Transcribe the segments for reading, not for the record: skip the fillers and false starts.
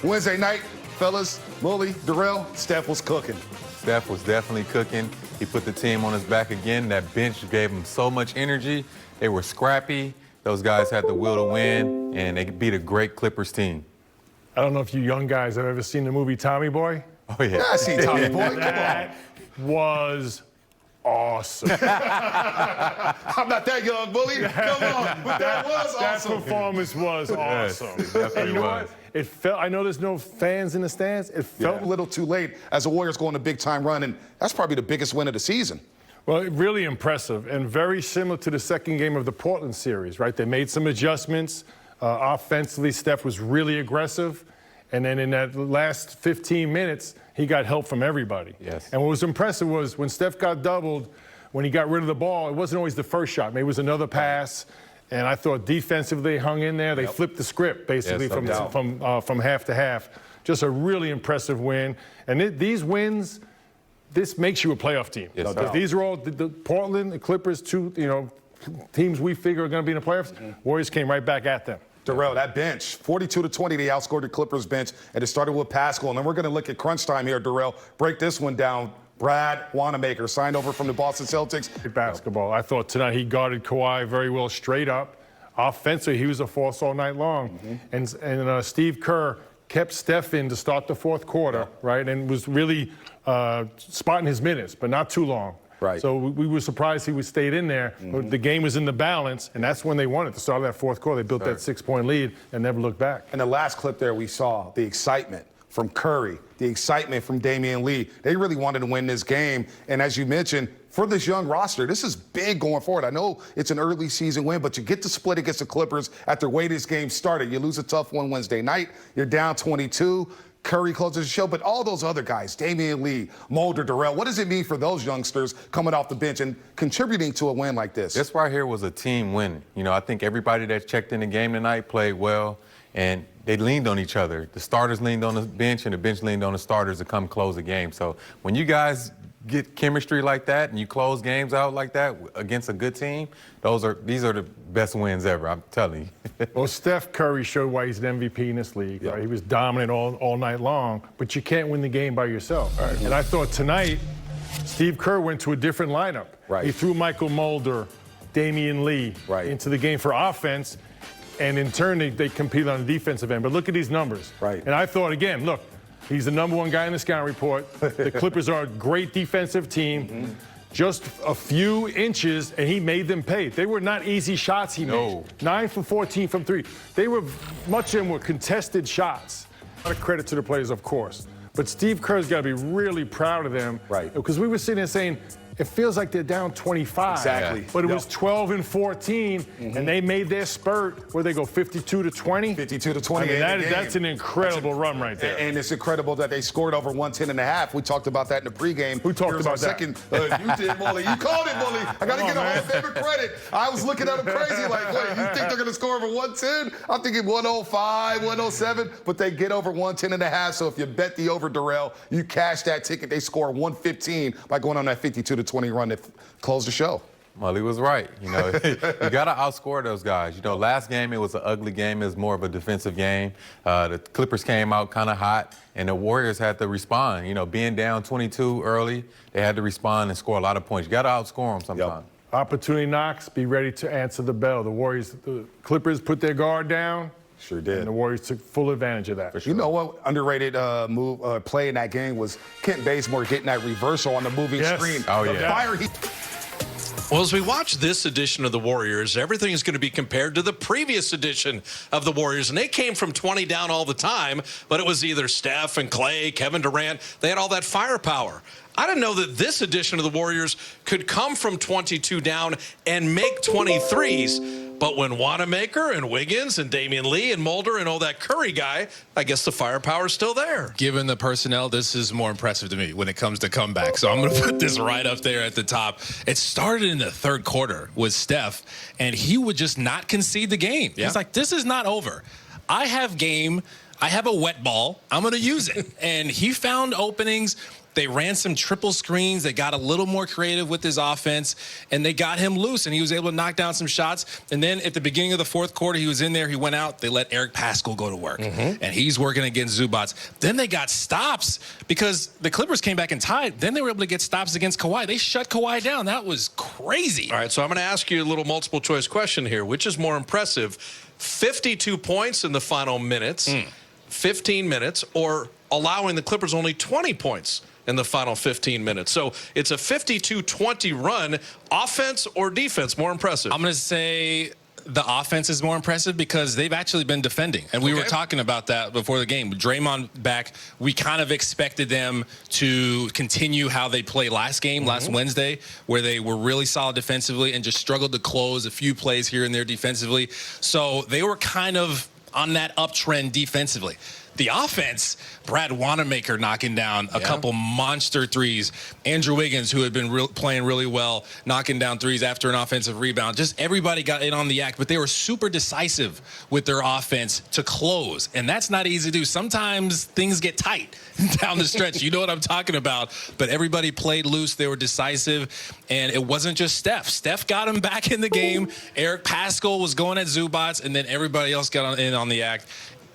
Wednesday night, fellas, Mully, Darrell, Steph was cooking. Steph was definitely cooking. He put the team on his back again. That bench gave him so much energy. They were scrappy. Those guys had the will to win, and they beat a great Clippers team. I don't know if you young guys have ever seen the movie Tommy Boy. Oh, yeah. Yeah, I see Tommy Boy. Come on. That was awesome. I'm not that young, Bully. Come on. But that was That awesome. performance was awesome. Yes, it definitely And you know was. what? It felt, I know there's no fans in the stands. It felt A little too late as the Warriors go on a big-time run, and that's probably the biggest win of the season. Well, really impressive and very similar to the second game of the Portland series, right? They made some adjustments. Offensively, Steph was really aggressive. And then in that last 15 minutes, he got help from everybody. Yes. And what was impressive was when Steph got doubled, when he got rid of the ball, it wasn't always the first shot. Maybe it was another pass. And I thought defensively they hung in there. They flipped the script, basically, Yes, no doubt. from half to half. Just a really impressive win. And these wins, this makes you a playoff team. Yes, Because sir. these are all the Portland, the Clippers, two teams we figure are going to be in the playoffs. Warriors came right back at them. Darrell, that bench, 42-20, they outscored the Clippers bench, and it started with Pascal. And then we're going to look at crunch time here, Darrell. Break this one down. Brad Wanamaker signed over from the Boston Celtics. Basketball. I thought tonight he guarded Kawhi very well straight up. Offensively, he was a force all night long. And Steve Kerr kept Steph in to start the fourth quarter, right, and was really spotting his minutes, but not too long. Right. So we were surprised he stayed in there. The game was in the balance, and that's when they won at the start of that fourth quarter. They built that 6-point lead and never looked back. In the last clip there, we saw the excitement from Curry, the excitement from Damian Lee. They really wanted to win this game. And as you mentioned, for this young roster, this is big going forward. I know it's an early season win, but you get to split against the Clippers after the way this game started. You lose a tough one Wednesday night. You're down 22. Curry closes the show, but all those other guys, Damian Lee, Mulder, Darrell, what does it mean for those youngsters coming off the bench and contributing to a win like this? This right here was a team win. You know, I think everybody that checked in the game tonight played well, and they leaned on each other. The starters leaned on the bench, and the bench leaned on the starters to come close the game. So when you guys get chemistry like that and you close games out like that against a good team, these are the best wins ever, I'm telling you. Well, Steph Curry showed why he's an MVP in this league. Right? He was dominant all night long, but you can't win the game by yourself. Right. And I thought tonight, Steve Kerr went to a different lineup. Right. He threw Michael Mulder, Damian Lee into the game for offense, and in turn, they competed on the defensive end. But look at these numbers. Right. And I thought, again, look, he's the #1 guy in the scouting report. The Clippers are a great defensive team. Just a few inches, and he made them pay. They were not easy shots he made. 9 for 14 from 3. They were, much of them were contested shots. A lot of credit to the players, of course. But Steve Kerr's got to be really proud of them. Right. Because we were sitting there saying, it feels like they're down 25. Exactly. But it was 12 and 14, and they made their spurt where they go 52-20. 52-20. I mean, that's an incredible run right there. And it's incredible that they scored over 110.5. We talked about that in the pregame. Who talked about that? You did, Bully. You called it, Bully. I got to get a Hall of Famer credit. I was looking at them crazy like, wait, you think they're going to score over 110? I'm thinking 105, 107, but they get over 110.5. So if you bet the over, Darrell, you cash that ticket. They score 115 by going on that 52-20 run that closed the show. Well, he was right. You know, you got to outscore those guys. You know, last game it was an ugly game. It was more of a defensive game. The Clippers came out kind of hot, and the Warriors had to respond. You know, being down 22 early, they had to respond and score a lot of points. You got to outscore them sometimes. Opportunity knocks, be ready to answer the bell. The Clippers put their guard down. Sure did. And the Warriors took full advantage of that. You know what underrated play in that game was Kent Bazemore getting that reversal on the moving screen. Oh, The yeah. fire Well, as we watch this edition of the Warriors, everything is going to be compared to the previous edition of the Warriors. And they came from 20 down all the time, but it was either Steph and Clay, Kevin Durant. They had all that firepower. I didn't know that this edition of the Warriors could come from 22 down and make 23s. But when Wanamaker and Wiggins and Damian Lee and Mulder and all that Curry guy, I guess the firepower's still there. Given the personnel, this is more impressive to me when it comes to comeback. So I'm going to put this right up there at the top. It started in the third quarter with Steph, and he would just not concede the game. Yeah. He's like, this is not over. I have game I have a wet ball. I'm going to use it. And he found openings. They ran some triple screens. They got a little more creative with his offense, and they got him loose, and he was able to knock down some shots. And then at the beginning of the fourth quarter, he was in there. He went out. They let Eric Paschall go to work, and he's working against Zubac. Then they got stops because the Clippers came back and tied. Then they were able to get stops against Kawhi. They shut Kawhi down. That was crazy. All right, so I'm going to ask you a little multiple choice question here. Which is more impressive, 52 points in the final minutes, 15 minutes, or allowing the Clippers only 20 points in the final 15 minutes? So it's a 52-20 run. Offense or defense more impressive? I'm going to say the offense is more impressive because they've actually been defending. And we were talking about that before the game. With Draymond back, we kind of expected them to continue how they played last game, last Wednesday, where they were really solid defensively and just struggled to close a few plays here and there defensively. So they were kind of on that uptrend defensively. The offense, Brad Wanamaker knocking down a couple monster threes. Andrew Wiggins, who had been playing really well, knocking down threes after an offensive rebound. Just everybody got in on the act, but they were super decisive with their offense to close. And that's not easy to do. Sometimes things get tight down the stretch. You know what I'm talking about. But everybody played loose. They were decisive. And it wasn't just Steph. Steph got him back in the game. Eric Paschall was going at Zubac, and then everybody else got in on the act.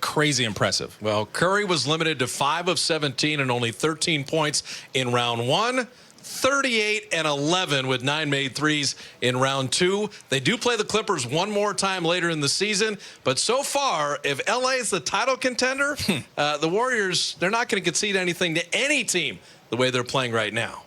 Crazy impressive. Well, Curry was limited to 5 of 17 and only 13 points in round 1. 38 and 11 with 9 made threes in round 2. They do play the Clippers one more time later in the season, but so far, if LA is the title contender, the Warriors, they're not going to concede anything to any team the way they're playing right now.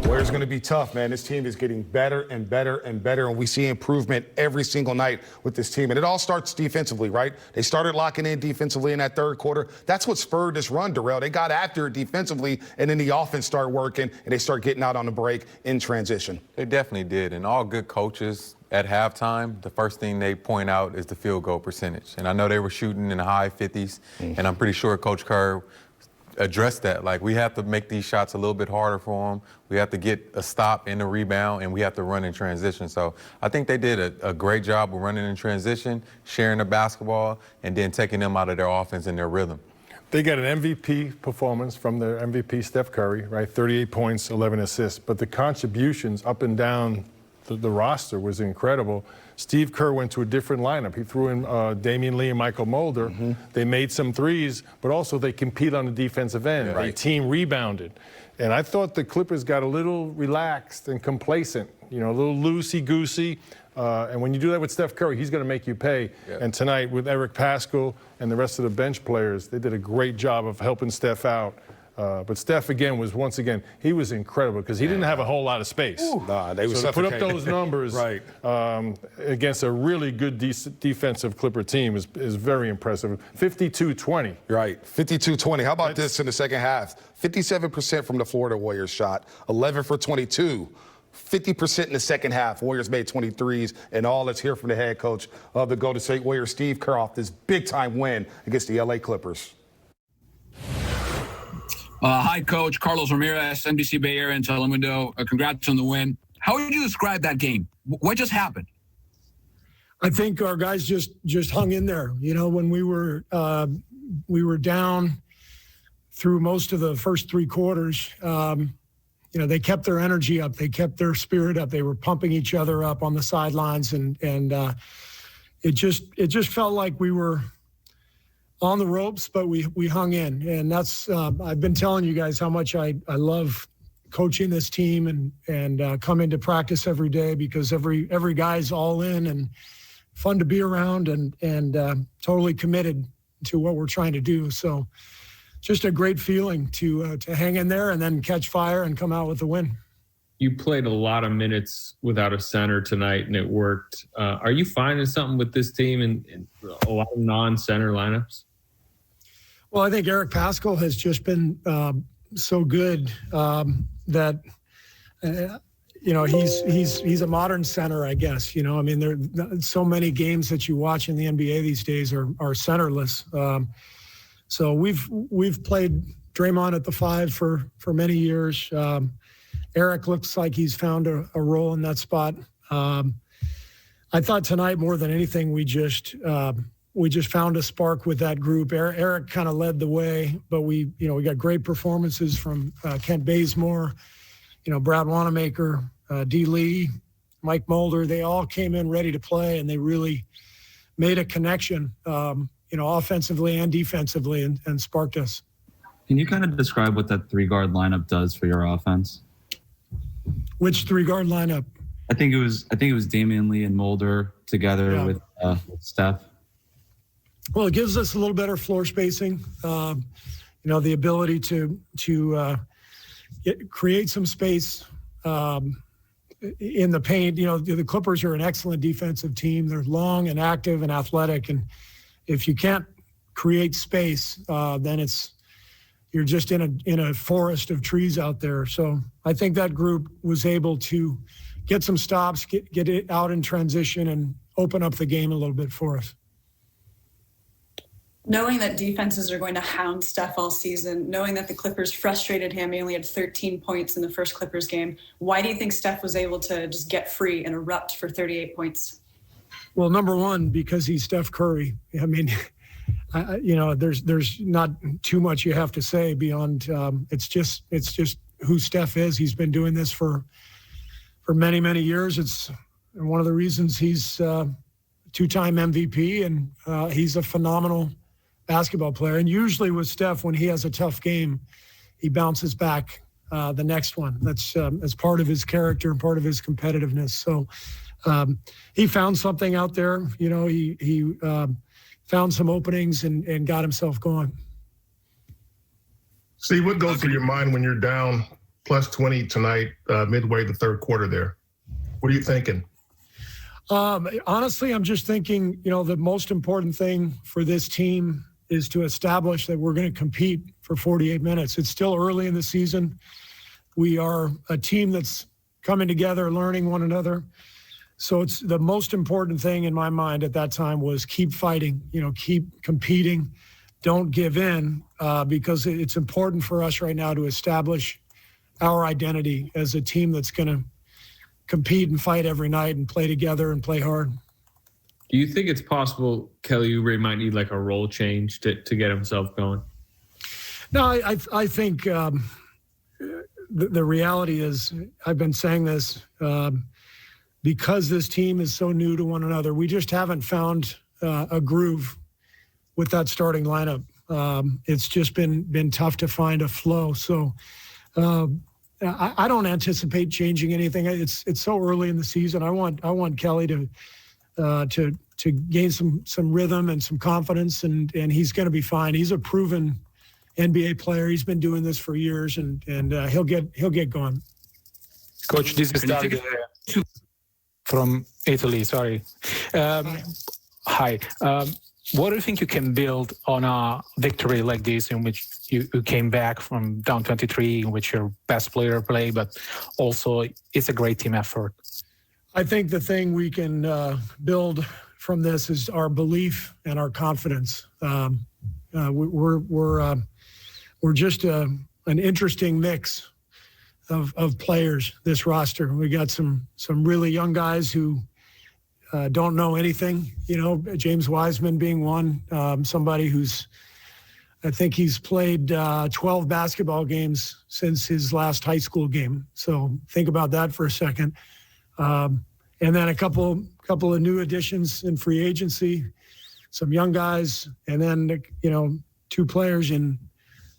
Warriors going to be tough, man. This team is getting better and better and better, and we see improvement every single night with this team. And it all starts defensively, right? They started locking in defensively in that third quarter. That's what spurred this run, Darrell. They got after it defensively, and then the offense started working, and they start getting out on the break in transition. They definitely did. And all good coaches at halftime, the first thing they point out is the field goal percentage. And I know they were shooting in the high 50s, and I'm pretty sure Coach Kerr address that. Like, we have to make these shots a little bit harder for them. We have to get a stop in the rebound, and we have to run in transition. So I think they did a great job of running in transition, sharing the basketball, and then taking them out of their offense and their rhythm. They got an MVP performance from their MVP, Steph Curry, right? 38 points, 11 assists. But the contributions up and down the roster was incredible. Steve Kerr went to a different lineup. He threw in Damian Lee and Michael Mulder. They made some threes, but also they compete on the defensive end. The team rebounded. And I thought the Clippers got a little relaxed and complacent, you know, a little loosey-goosey. And when you do that with Steph Curry, he's going to make you pay. And tonight with Eric Paschall and the rest of the bench players, they did a great job of helping Steph out. But Steph, again, he was incredible because he didn't have a whole lot of space. They were so to put up those numbers against a really good defensive Clipper team is very impressive. 52-20. Right, 52-20. How about this in the second half? 57% from the Florida Warriors shot, 11 for 22. 50% in the second half. Warriors made 23s, and all let's hear from the head coach of the Golden State Warriors, Steve Kerr, off this big-time win against the LA Clippers. Hi, Coach. Carlos Ramirez, NBC Bay Area and Telemundo. Congrats on the win. How would you describe that game? What just happened? I think our guys just hung in there. You know, when we were down through most of the first 3 quarters, you know, they kept their energy up. They kept their spirit up. They were pumping each other up on the sidelines, and it just felt like we were on the ropes, but we hung in. And that's I've been telling you guys how much I love coaching this team and coming to practice every day because every guy's all in and fun to be around and totally committed to what we're trying to do. So just a great feeling to hang in there and then catch fire and come out with the win. You played a lot of minutes without a center tonight, and it worked. Are you finding something with this team in a lot of non-center lineups? Well, I think Eric Paschall has just been so good that you know he's a modern center, I guess. You know, I mean, there so many games that you watch in the NBA these days are centerless. So we've played Draymond at the 5 for many years. Eric looks like he's found a role in that spot. I thought tonight more than anything we just we just found a spark with that group. Eric kind of led the way, but we got great performances from Kent Bazemore, Brad Wanamaker, D. Lee, Mike Mulder. They all came in ready to play, and they really made a connection, offensively and defensively, and sparked us. Can you kind of describe what that 3-guard lineup does for your offense? Which 3-guard lineup? I think it was Damian Lee and Mulder together with Steph. Well, it gives us a little better floor spacing. The ability to create some space in the paint. The Clippers are an excellent defensive team. They're long and active and athletic, and if you can't create space, then you're just in a forest of trees out there. So I think that group was able to get some stops, get it out in transition, and open up the game a little bit for us. Knowing that defenses are going to hound Steph all season, knowing that the Clippers frustrated him, he only had 13 points in the first Clippers game. Why do you think Steph was able to just get free and erupt for 38 points? Well, number one, because he's Steph Curry. I mean, there's not too much you have to say beyond it's just who Steph is. He's been doing this for many, many years. It's one of the reasons he's two-time MVP, and he's a phenomenal basketball player. And usually with Steph, when he has a tough game, he bounces back the next one. That's as part of his character and part of his competitiveness. So he found something out there. He found some openings and got himself going. Steve, what goes through your mind when you're down plus 20 tonight, midway the third quarter there? What are you thinking? Honestly, I'm just thinking, the most important thing for this team is to establish that we're going to compete for 48 minutes. It's still early in the season. We are a team that's coming together, learning one another. So it's the most important thing in my mind at that time was keep fighting, keep competing, don't give in, because it's important for us right now to establish our identity as a team that's going to compete and fight every night and play together and play hard. Do you think it's possible Kelly Oubre might need like a role change to get himself going? No, I think the reality is, I've been saying this, because this team is so new to one another, we just haven't found a groove with that starting lineup. It's just been tough to find a flow. So I don't anticipate changing anything. It's so early in the season. I want Kelly to gain some rhythm and some confidence, and he's going to be fine. He's a proven NBA player. He's been doing this for years, and he'll get going. Coach, this is Doug from Italy. Sorry. Hi. What do you think you can build on a victory like this, in which you came back from down 23, in which your best player played, but also it's a great team effort? I think the thing we can build from this is our belief and our confidence. We're just an interesting mix of players, this roster. We got some really young guys who don't know anything, James Wiseman being one, somebody who's, I think he's played 12 basketball games since his last high school game. So think about that for a second. And then a couple of new additions in free agency, some young guys, and then, two players in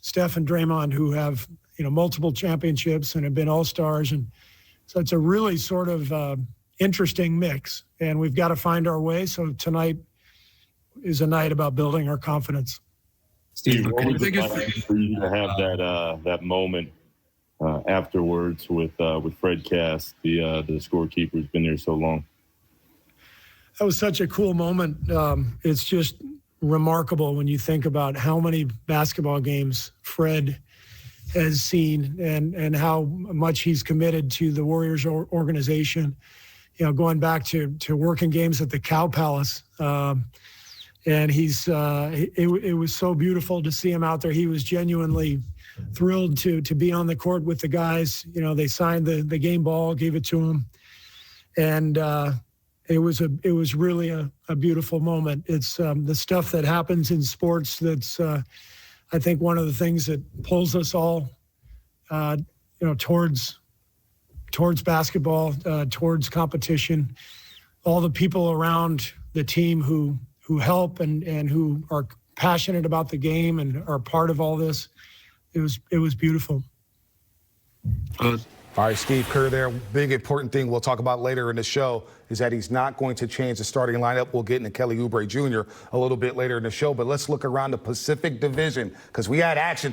Steph and Draymond who have, multiple championships and have been all-stars. And so it's a really sort of interesting mix, and we've got to find our way. So tonight is a night about building our confidence. Steve, what was it like for you to have that moment afterwards with Fred Cass, the scorekeeper who's been there so long? That was such a cool moment. It's just remarkable when you think about how many basketball games Fred has seen and how much he's committed to the Warriors organization. Going back to working games at the Cow Palace. And it was so beautiful to see him out there. He was genuinely thrilled to be on the court with the guys. They signed the game ball, gave it to him. And it was really a beautiful moment. It's the stuff that happens in sports that's I think one of the things that pulls us all towards basketball, towards competition. All the people around the team who help and who are passionate about the game and are part of all this. It was beautiful. All right, Steve Kerr there. Big important thing we'll talk about later in the show is that he's not going to change the starting lineup. We'll get into Kelly Oubre Jr. a little bit later in the show, but let's look around the Pacific Division because we had action